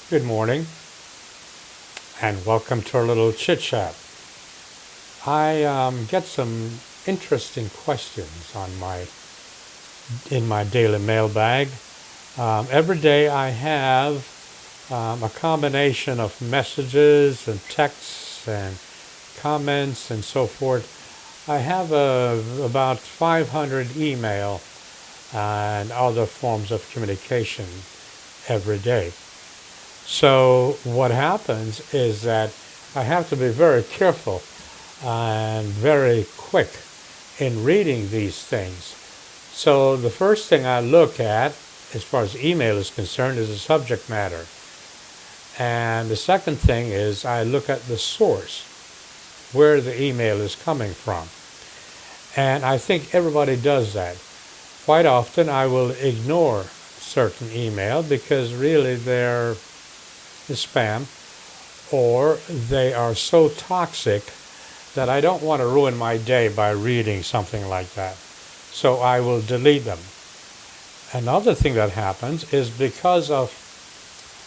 Good morning, and welcome to our little chit chat. I get some interesting questions in my daily mailbag. Every day I have a combination of messages and texts and comments and so forth. I have about 500 email and other forms of communication every day. So what happens is that I have to be very careful and very quick in reading these things. So the first thing I look at, as far as email is concerned, is the subject matter. And the second thing is I look at the source, where the email is coming from. And I think everybody does that. Quite often I will ignore certain email because really they're spam, or they are so toxic that I don't want to ruin my day by reading something like that. So I will delete them. Another thing that happens is because of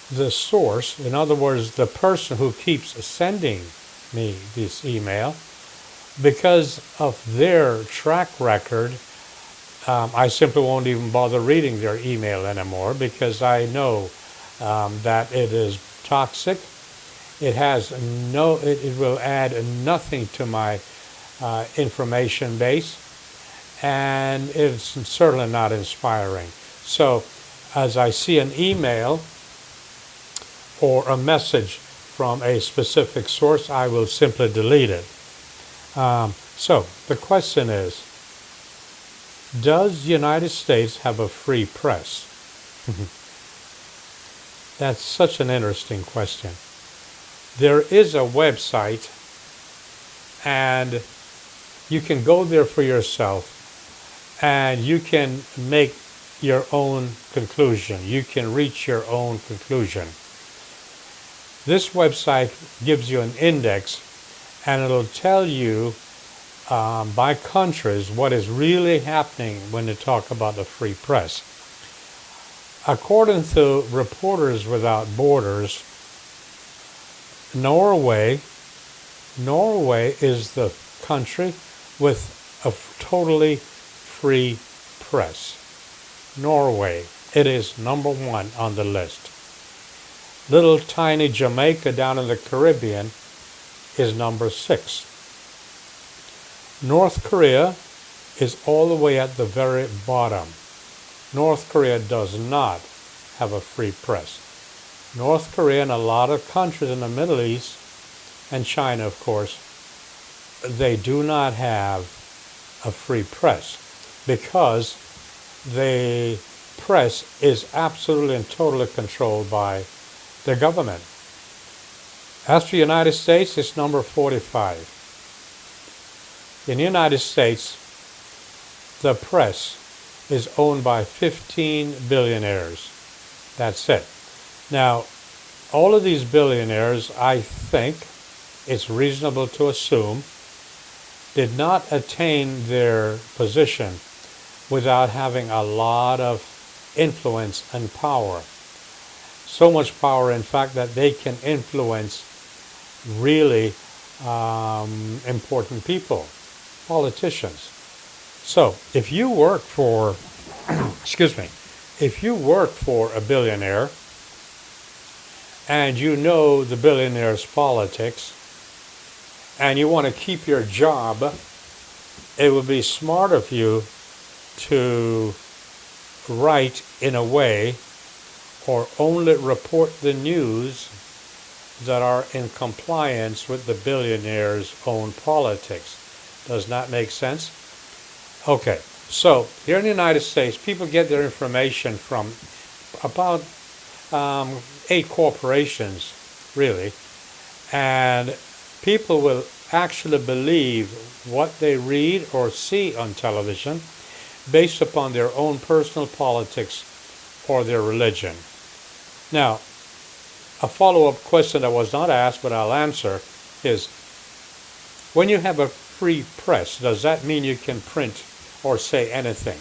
the source, in other words, the person who keeps sending me this email, because of their track record, I simply won't even bother reading their email anymore because I know that it is toxic. It will add nothing to my information base, and it's certainly not inspiring. So as I see an email or a message from a specific source, I will simply delete it. So the question is, does the United States have a free press? That's such an interesting question. There is a website, and you can go there for yourself, and you can make your own conclusion. You can reach your own conclusion. This website gives you an index, and it'll tell you by countries what is really happening when you talk about the free press. According to Reporters Without Borders, Norway is the country with a totally free press. Norway, it is number one on the list. Little tiny Jamaica down in the Caribbean is number 6. North Korea is all the way at the very bottom. North Korea does not have a free press. North Korea and a lot of countries in the Middle East, and China, of course, they do not have a free press because the press is absolutely and totally controlled by the government. As for the United States, it's number 45. In the United States, the press is owned by 15 billionaires. That's it. Now, all of these billionaires, I think it's reasonable to assume, did not attain their position without having a lot of influence and power. So much power, in fact, that they can influence really important people, politicians. So if you work for, if you work for a billionaire and you know the billionaire's politics and you want to keep your job, it would be smart of you to write in a way or only report the news that are in compliance with the billionaire's own politics. Does that make sense? Okay, so here in the United States, people get their information from about 8 corporations, really, and people will actually believe what they read or see on television based upon their own personal politics or their religion. Now, a follow-up question that was not asked but I'll answer is, when you have a free press, does that mean you can print or say anything?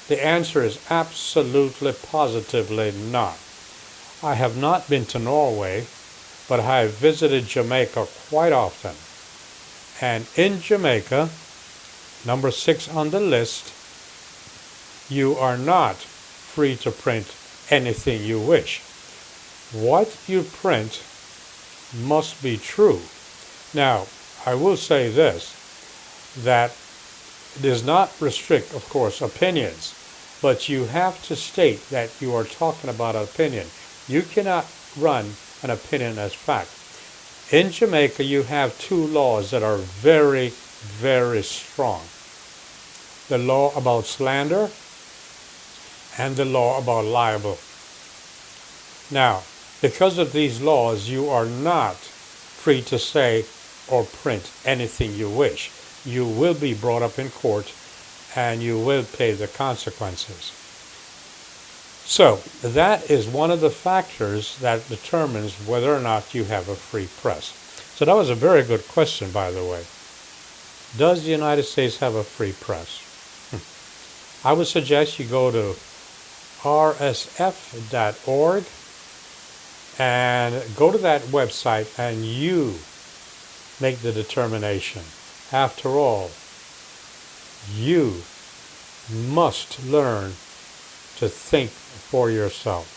The answer is absolutely positively not. I have not been to Norway, but I have visited Jamaica quite often. And in Jamaica, number 6 on the list, you are not free to print anything you wish. What you print must be true. Now, I will say this, that it does not restrict, of course, opinions, but you have to state that you are talking about an opinion. You cannot run an opinion as fact. In Jamaica, you have 2 laws that are very, very strong. The law about slander and the law about libel. Now, because of these laws, you are not free to say or print anything you wish. You will be brought up in court and you will pay the consequences. So that is one of the factors that determines whether or not you have a free press. So that was a very good question, by the way. Does the United States have a free press? I would suggest you go to rsf.org and go to that website and you make the determination. After all, you must learn to think for yourself.